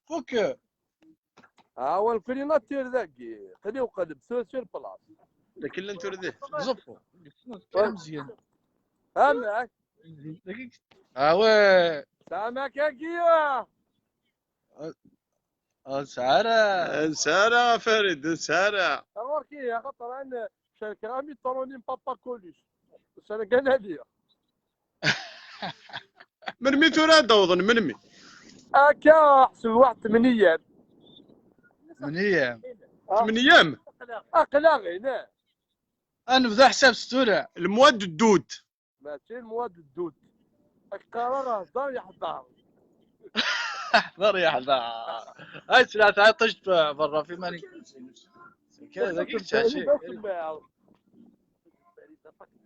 فوك ها هو الكوليناتير ذاكي خليه قلب سير بلاص لكن اللي نتورده زفو كلام مزيان ها معاك وي سامعك يا كيا سعرة سارة فريد سارة أغور كيا خاطر أنا شركة أمي طروني بابا كوليش بس أنا كندية من مي تورده وظن من مي هكا حسب واحد 8 من هي 8 ايام أقلاغي نا انفذ حساب ستورة المواد الدود ماشي المواد الدود القرار هزار يحضر احضر يا حذا هاي ثلاثة طشت برا في ماني كذا قلت شيء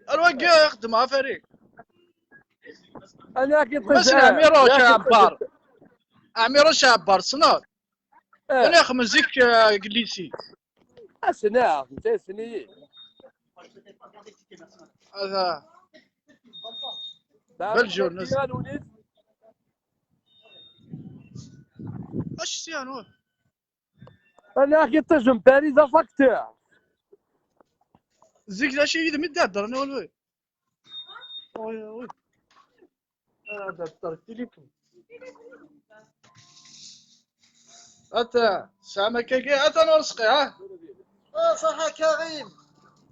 الوقع يخدم مع فريق أنا كنت مثلا اميرو شابار اميرو شابار صناد انا خمزيك قليسي أسناء 2 سنين هذا لا بلجيو بدك نزل. يا لونيس اش سيانو أنا كنت تجم باريس فاكتور زيك ذا شيء اذا متدادر انا والوي وي هذا التليفون اتا سامك اتا نرسقي ها صح كريم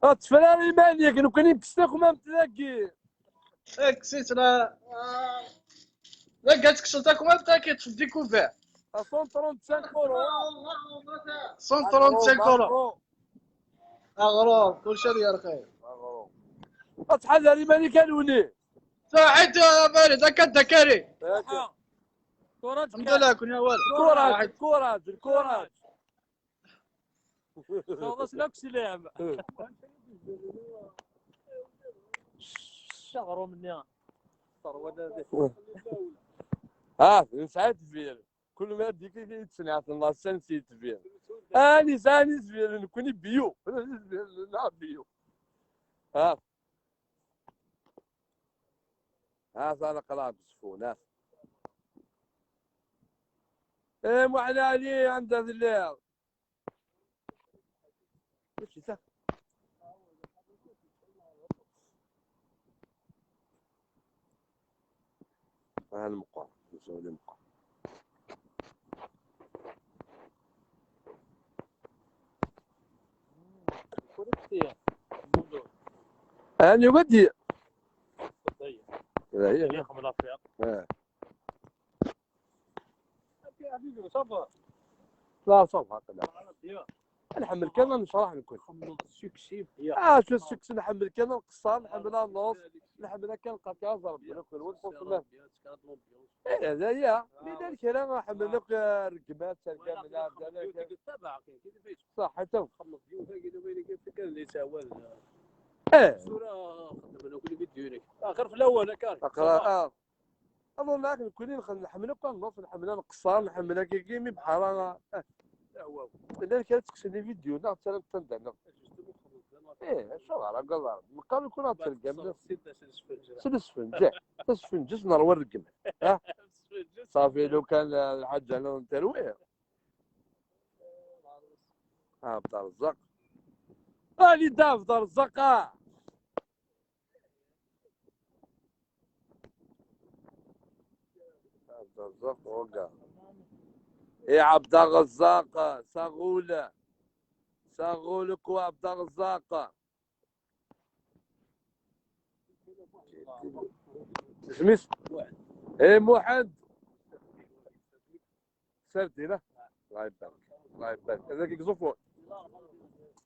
أتفراري مانيك لو كان يبستاخ ما متلاقي اكسيت لا قالت كسلتك وما بتاكيت في الديكوفير 135 اورو 135 اورو اغرب كل شيء يا رخي أتحذري مانيك لوني صحيت يا بارد اكد كاري كوراج الحمد لله كن يا ولد كوراج خلاص نفس اللعبة شغروا مني ساعات فير كل ما ديك يتسنع في الناس سنسيت فير اني ساني فير نكوني بيو لا بيو ها انا قلاب سفون ايه معنا علي عند هذا الليل وش ذا المقام نسوي المقام أنا ودي هي خم الأفريق صفا لا صفا نحمل كنا نشرح نكون شو السكس نحمل كنا القصار نحملها النص نحملها كان قطع ضرب نكون والفصل ايه هذا هي لذلك انا نحمل لك ركبات سرقه من صح حتى ايه اخر في الاول كان اظن لكن كلنا نحملها كان النص نحملها القصار نحملها كيمي بحال لذلك تقصني فيديو نعم سلام تندعنا ايه شو على قدر مقابل يكون هاد تلقى سدس فنجة سدس فنجة نروي الرقم ها صافي لو كان الحاج انا نترويه بدار الزق اللي دا في دار الزق دار الزق وقع يا عبد الرزاق صاغولك وعبد الرزاق سميس ايه موحد سردي له الله يبارك الله يبارك هذاك يقصفوا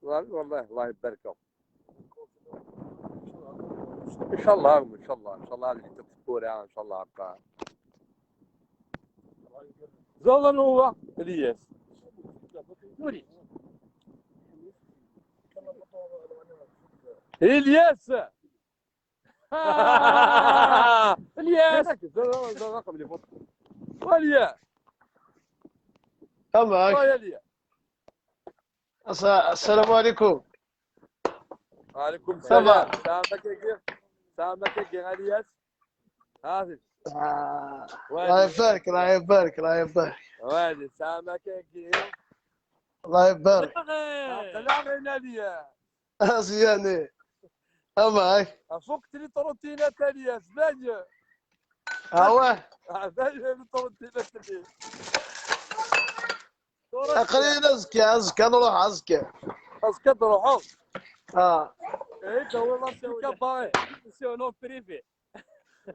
والله الله يبارك ان شاء الله ان شاء الله اللي تذكر ان شاء الله هكا ظل هو الياس الياس الياس الرقم اللي فوق والياس تمام السلام عليكم. وعليكم السلام. سامك يا الياس هذه الله يبارك الله يبارك الله يبارك. وادي سامك كيف الله يبارك قلع غينا ليا زياني معك فوق تري طروتينا تالية سبانيا هواه سبانيا طروتينا تالية خلينا ازكي نروح ازكي اسكت روحو اه ايه دور راسك كباي سي نو بريفي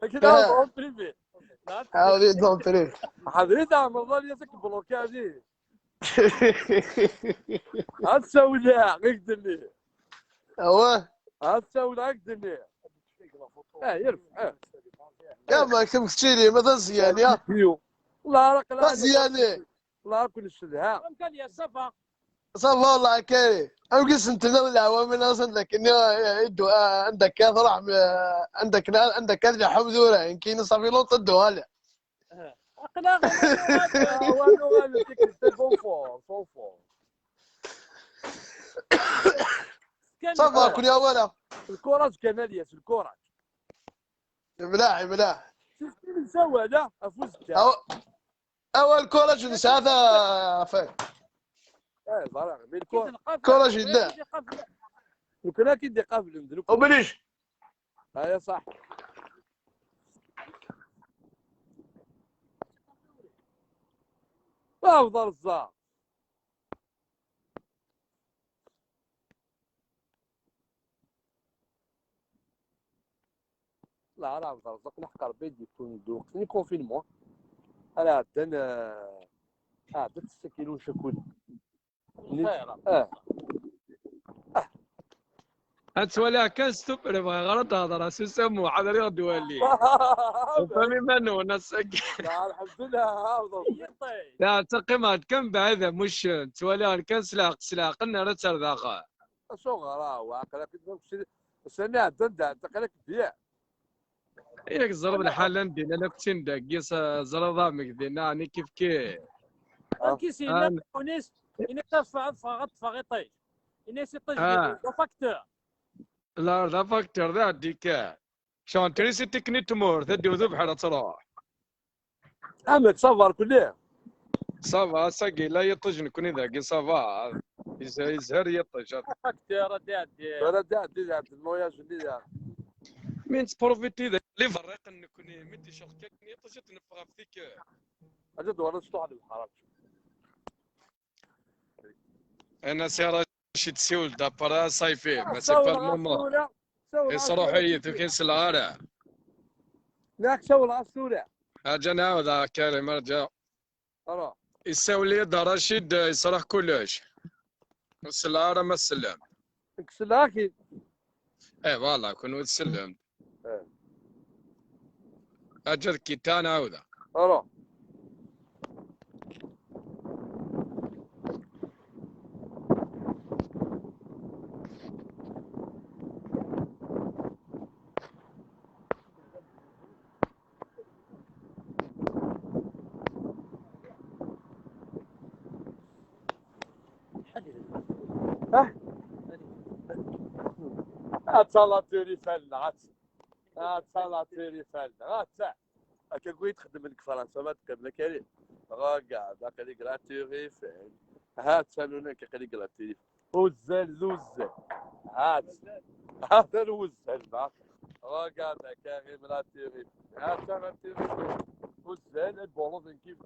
كده نو بريفي حاولي دون بريف حضرتك عم ظل يسك بلوكادي هتسوي لها قدني هواه هتسوي لها قدني يرفع يا ما كتبك تشيلي مثلا زياني يا لا رك لا زياني لا كل الشدها كان يا صفا صافا والله كاري أنا قلت أنت من العوامل أصلا لكن يدو عندك كاثر عندك هذه حمدورة يمكن صافي لو طدوا هلا اقناغ وانو غالي تكتب فونفور صافا كل يا ولا الكورة كنالية الكورة ملاح شفتي من سوا لا افوز أول كورة جنس هذا فين صراحة بالكورة كورة جدا وكنا كي قبل نديرو وبليش هيا صح افضل الزار لا افضل الزار نحقر بيدي يكون دوق ني كونفينمون انا عندنا عدت 6 كيلو شكون هتسولها كاس تبري غلط هذا راس يسمو حضر يغدو لي فمي منو نسك لا الحمد لله افضل لا تقيمات كم بعد مش تسولها كاس سلاق قلنا رتر ذاقا شو غرا واقع كنت سنة عندنا تقلك بيع ياك زرب الحال عندي انا كنت ندقيس زرضا مكدينا يعني كيف كيسي لا ونيس إني تدفع فقط فقطي إني ستة فاكتور لا ذا فاكتور ذا ديكا شلون تريسي تكني تمور تدي وذبح على تروح اما تصور كلها صافا ساقي لا يطجن كوني ذاقي صافا يزهر يطج فاكتور دادي ولا دي الموياج اللي مين تبروفيتي ذا اللي فرق نكوني مدي شركة كني يطج تنفغ فيك اجد وانا شطوح الحرام انا سيارة شي تسيول دابرا صيفي ما سيفر ماما يصروح يتكيس العارة ناك سوي العصورة اجا نعاود كريم ارجع ارى يساوي لي دا رشيد يصرح كلش السلارة ما السلام كسلاكي ايه والله كون تسلم إيه. اجل كيتان عاوده ارى اتسلطيني فلة اتسلطيني فلة كنقول تخدم لك فرنسا ما تكمل كريم قاعد قال جراتيري فين هات سالونا كقال جراتيري وزل زوزل هات الوزل قاعد كريم راتيري هات راتيري وزل البولون كيف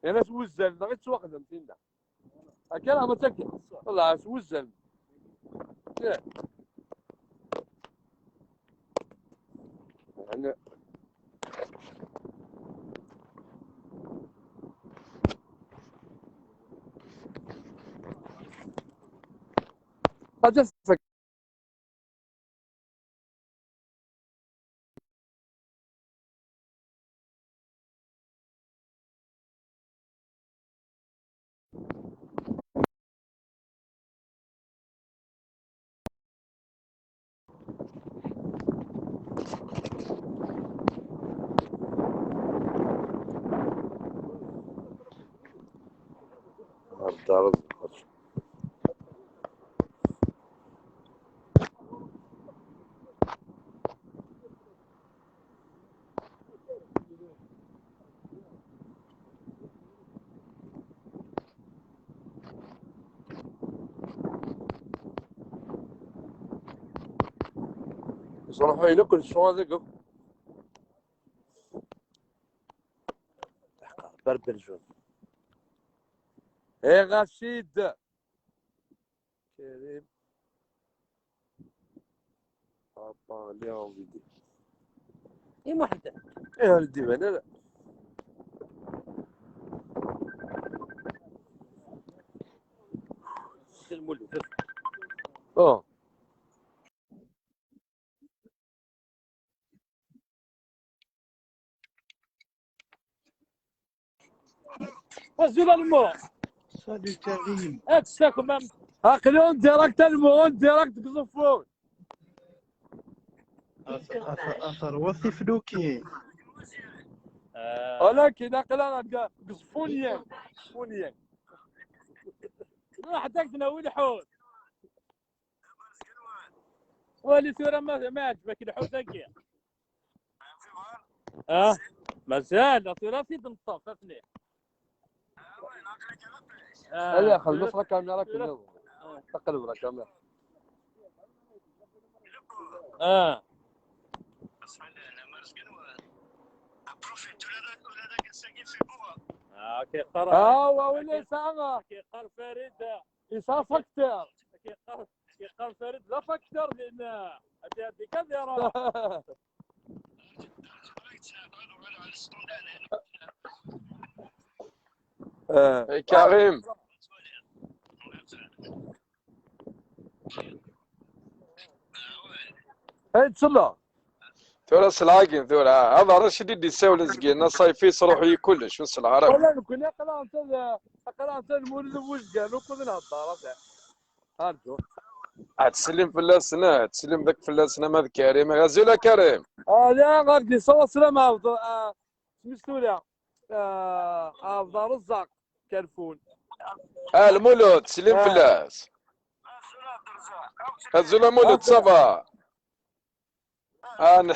انا توزل غير تسوق فهمتينا كان ما تكل والله توزل يعني قد الدار صراحة إلا كل شو هذاك بربر جون إيه غشيد كريم بابا اليوم فيديو اي محدث إيه ولدي أنا لا المولد أه وزيل المو سالي كريم اتساكم أقلون ديركت المون ديركت قصفون اثر وثي فلوكي ولكن أقلون قصفونيا قصفونيا راح تقتنا وين حوت ولي ثورة ما عجبك الحوت هكي مازال ثلاثي دنطاف اثنين هلا خلص الكاميرا كلها تقلب الكاميرا كي قرا ولا ساعة كي قر فريد إصاف أكثر كي قر فريد لا فاكتور لان هذه كثيرة كريم هاي تصلى ثورة سلاقين ثورة هذا رشيد يدي يساوي لزقين صيفي صروحي كلش وش العرب ولا كنا قرأت المولد وش قالوا كنا الدارات هارجو تسلم في اللسنة تسلم ذاك في اللسنة ماذا كريم غزولا كريم لا غادي صوت سلام أفضل سمستولي أفضل رزاق كرفون المولود تسلم في اللاس غزولا مولود صبا انا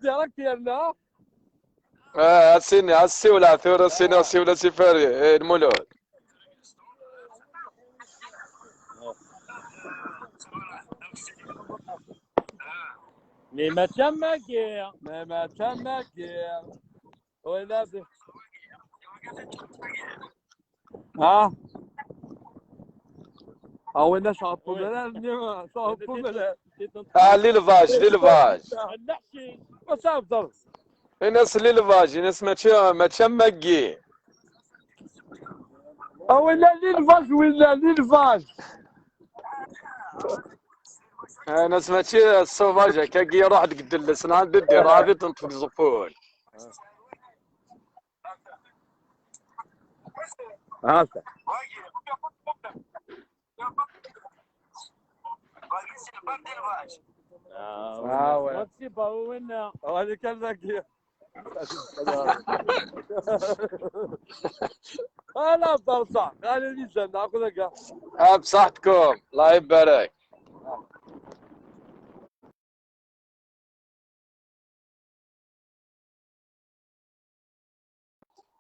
ديركت يلا سيني السيولة ثورة سيني السيولة سفاري المولود ما تمك ما تمك ولا او الناس شاطوا لا شاطوا لا ليلفاج نحكي بس افضل الناس ليلفاج الناس ما تشمقي او لا للفاج ولا للفاج الناس ما تشي السوفاجة كاقي روح تقتل الاسنان ددي راضي تنطق زفون هذا واتسيبا وين هذا كان ذكي انا افضل صح قال الميزان ناخذ بصحتكم الله يبارك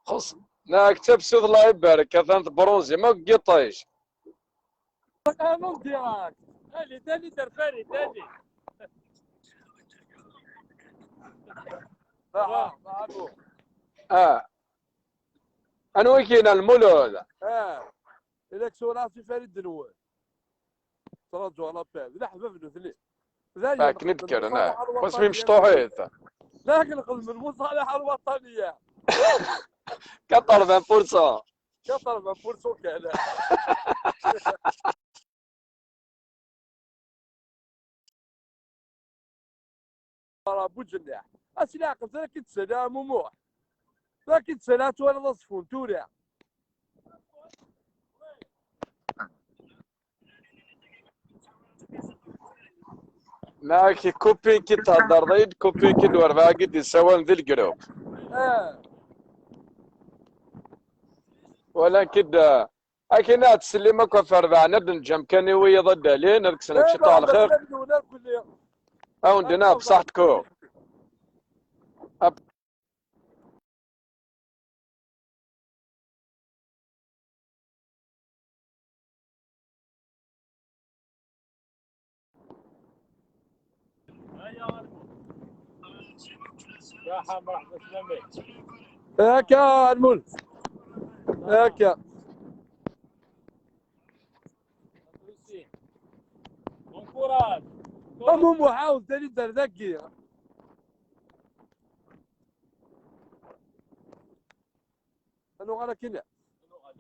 خص نكتب سوذ الله يبارك كثنت برونزي ما قطيش انا ديراك تاني درفاني تاني انا وكينا المولود اذا كسورات فريد دنوال ترجو على باب لا حباب ثلي باك نذكر انا بس في مشطوحيت لكن خدم المصالح الوطنيه كطر من فرصه كطر من فرصه كذا ابو جناح اسلاق لكن سلام وموح لكن سلات ولا نصفون تورع ناكي كوبي كي تهدر ضيد كوبي كي دور باقي يسوون ذي القلوب ولكن اكيد تسلمك وفربع ندن جم كان ويا ضد لين نركسلك شطوا على خير او ندنا بصحتكم يا حمد رحمة سلامي. هكا المول هكا بون كوراج. المهم وحاول ثاني دار ذكي انا غالا كنا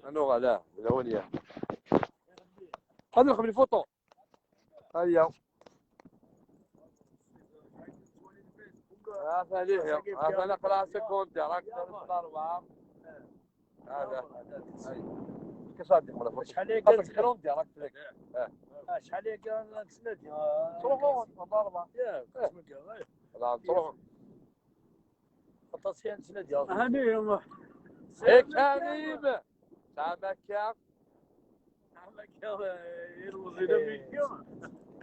انا غالا ولا ونيا هذا نخبي فوطو هيا ثاني انا قرا سكوند راك دار 4 هذا كصادق ولا شحال هي قالت قالت كروند راك تلك شحال هي قالت سنادي. تروحوا ضربه ياك لا تروحوا خطاسيان سنادي. هاني يما هيك كريم سامك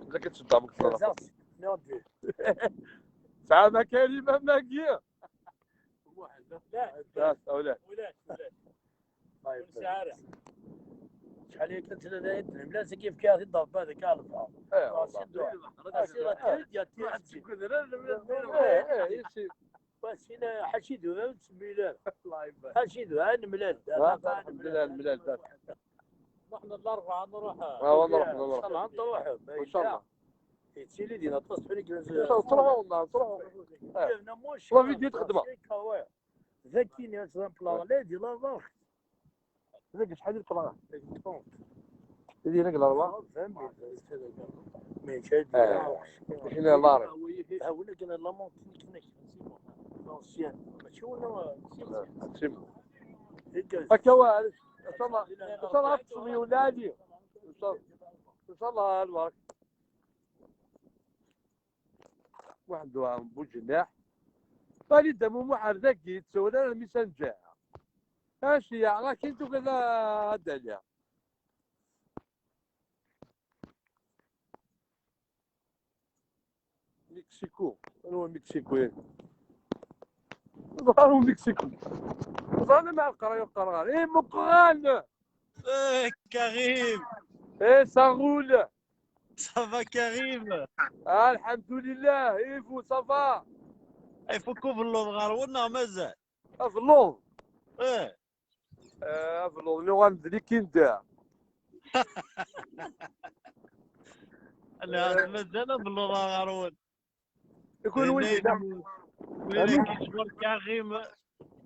لك تصدم سامة كريمة ماكية لا ولا ولاش شارع. شحال هي كانت هنا بلاصه كيف كانت الضرب هذاك الفا. بس هنا حشيدو ميلاد. حشيدو انا ميلاد. الحمد لله الميلاد نحن الاربعه نروح. والله نروح ان شاء الله سيدي دينا تصحوا لك تروحوا والله تروحوا موش والله فيديو تخدمها ذكيني مثلا بلان لا دي لا ضغط. هذاك شحال البلان هذه هناك الاربعه مي شاد هنا لاري ولا كان لا مونتينيك نسيبو لونسيان ماشي ولا سيمو هكا واعر ان شاء الله ان شاء الله تصومي ولادي ان شاء الله البارك واحد بوجناح قال دمو محر ذكي تسوي لنا الميسنجر ماشي راك انتو كذا هداليا مكسيكو هو مكسيكو ظهروا مكسيكو ظهرنا مع القرايه والقرار ايه مقران كريم ايه ساغول صافا كريم الحمد لله ايفو صافا يفكوا في اللوط غارونا مازال في اللوط ايه في اللوط اللي غندري كيندار انا مازال باللوط غارون يكون وين ولينا كيشغل كريم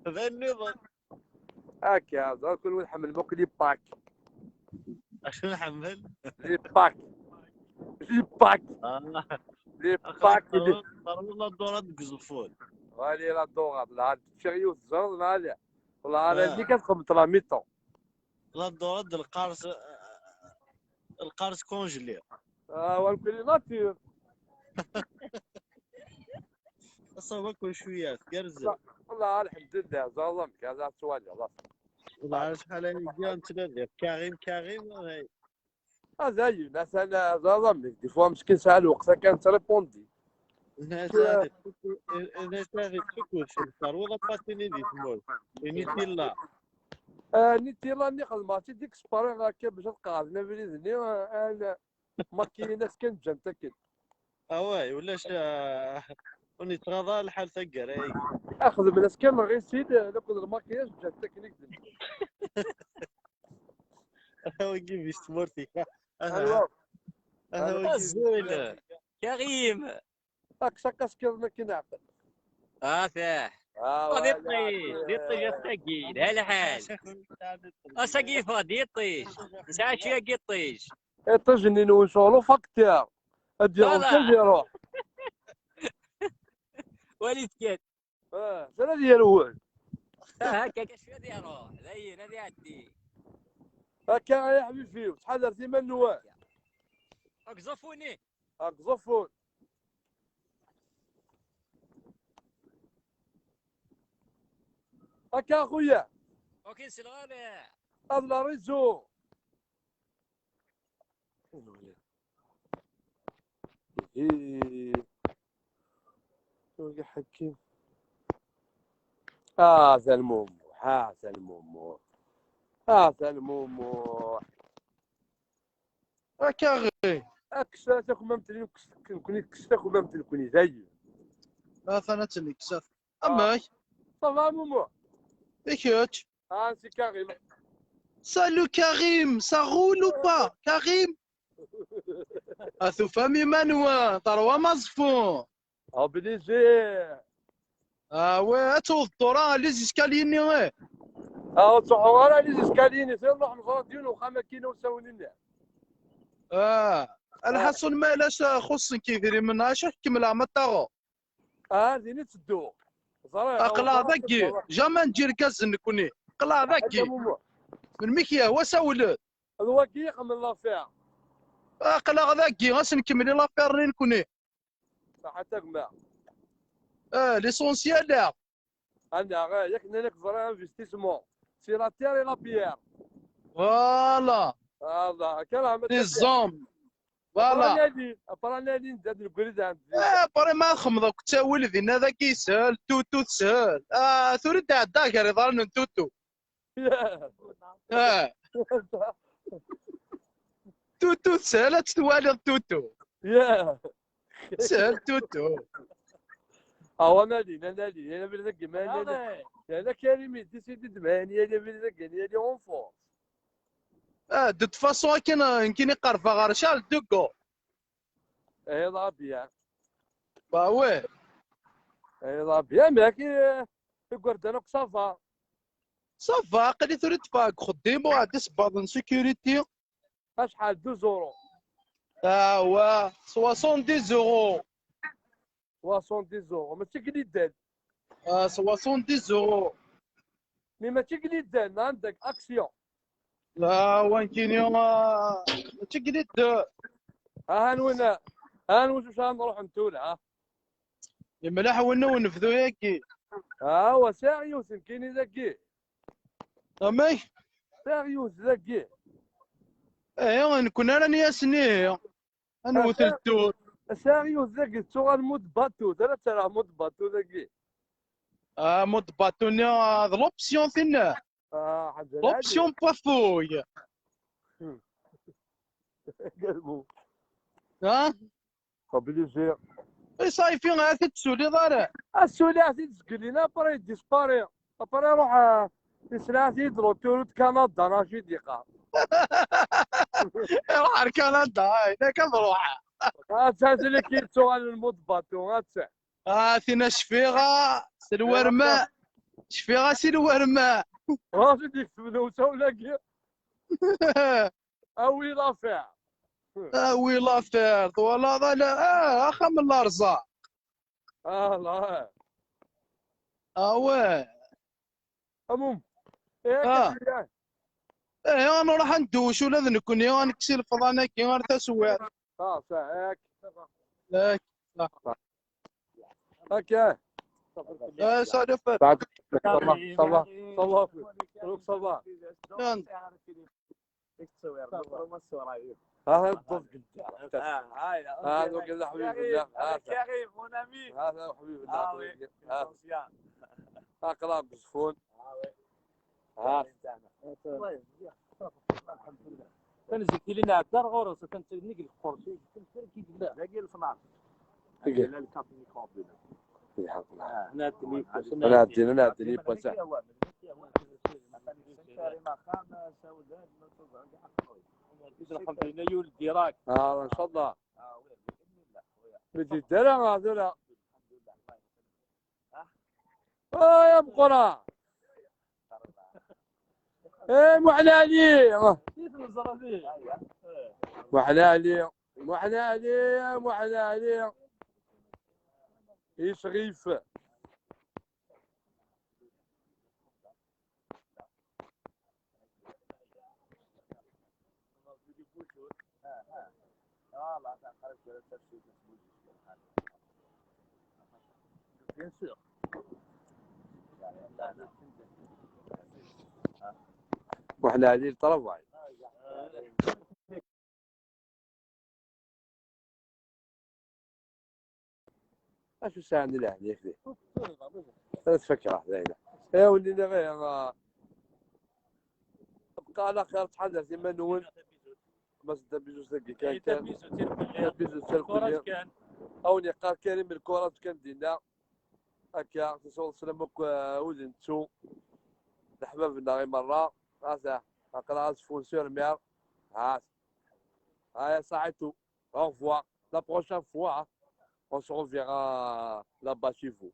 هذا النظام هكا هذا كل وين حمل موك لي باك اش نحمل لي باك لي باك لي باك والله الدورات قزفون غالي لا دوغات لا تشريو الزرد لا والله انا اللي كتخبط لا ميطون لا الدورات القارص كونجلي والكل ناتير صافا كل شويه كرزه والله الحمد لله ظلمك هذا سؤال خلاص والله شحال هي نتلاقى كريم هذا هي الناس انا ظلمك دي فوا مسكين سال وقتها كانت ريبوندي الناس هذه تفكر في الدار ولا باتيني دي تمول نيتي لا نيتي لا ني خدماتي ديك سباري هكا باش تقعدنا بريزني انا ما كايناش كنت جنتك اواي ولاش وني تغاضى الحال ثقر اخذ من اسكان غير سيد ناخذ الماكياج جنتك نكذب هو كيف يستمرتي ايوا هو زول كريم هاك ساكا سكر كنعقل صح ديطيش الساقين هالحال اساقيفه ديطيش ساعة شي قطيش تجنن ونشغلو فاكتور اديرو كل يروح وليد كات شنو ديالو هكا كشفه ديالو زين هذه عندي هكا يا حبيبي فيه شحال درتي من نواه اقزفوني اقزفون هكا اخويا وكاين سلغانه الله ريزو حكيم هذا المومو هذا المومو هذا المومو كاغي اكسا تاكل ما متلين كوني كس تاكل ما متلين كوني زي ثنا تنكسات أما صافا مومو إيكوت سي كريم Salut Karim, ça roule ou pas Karim أثو فامي منوان تروا مزفون بليزير وي أتو الدورة ليز إسكاليني وي تصحوا راه لي زكاليني سير نروح نفرض ديون وخا كاينه وساونينا الحسن مالاش خص كيفري من عشا كمل عمطاغو زيني تدو صراحه أقلع ذاكي جاما ندير كاز نكوني قلع ذاكي من ميكيا هو ساولد هو كي من لافير أقلع ذاكي غاس نكمل لافير نكوني صح تما ليسونسيال لا انا ياك نك زرا انفستيسمون سي لا تير اي لا بيير فوالا الله كلام لي زوم فوالا نادي نزاد البريد عندي بري ما خمضك تاول ذينا ذاك يسهل توتو تسهل ثوري عداك يظهر توتو توتو تسهل تتوالي التوتو سهل توتو هو نادي انا بريدك ماني انا كريمي ديسيدي دماني انا بريدك انا لي اونفور دو فاسون كاين يقرفا غير شال دوكو لا بيان با وي لا بيان ماكي تقعد انا صافا صافا قلي ثوري تفاق خديمو عاد سباضن سيكوريتي شحال 2 زورو وا 70 يورو 70 زورو ماشي قليل 70 يورو مي ماشي قليل عندك اكسيون لا وين كاين يوم تقليد هانوين واش نروح نتولع ملاح ونا ونفذو ياكي هو سيريوس كاين ذاكي امي سيريوس ذاكي نكون راني ياسني انا وثلثو سيريوس ذاكي تو المود باتو ترى مود باتو ذاكي مود باتوني لوبسيون فينا حاجه لوبسيون بافوي قلبو بليزير صايفين عاد تسولي دار السولي عاد تسكلينا بري ديسباري بري روح يسلاتي دروتور كندا راشي ديقا روح كندا هناك نروح تسالي كي سؤال المود باتو ثينا شفيغه سلورما شفيغه سلورما راشي ديك فلوسه ولا كي اوي لافير وي لافير ولا لا اخا من الارزاق لا وي المهم انا راح ندوش ولا نكون نكسي الفضانه كي غير تسوير صافي لا هكا صادف بعد صباح صباح ها الضغط هذا قال حبيبي كريم مون امي هذا حبيبي الله اقرا بزفون كان زكي لنا عبدار غورس كان تنيك الخرشي كان كي لا باقي الفنار لا الكاب ميكروب انا عدني بوسع ان شاء الله بدي درهم هذولا يا بقرة محلالي محلالي ايش غيف محلالي طلب واحد اشو ساعة لا عليك ذي تفكر زينة يا ولدي غير بقى على خير تحدث لما نون ما سدا بيزو ساكي كان كان بيزو تير بيزو سال كورة كل كان او نقار كريم من الكره كان دينا هكا تصور سلامك ودنتو الحبابنا غير مره هذا هكا سبونسور مير ها صحيتو au revoir la prochaine fois on se reverra là-bas chez vous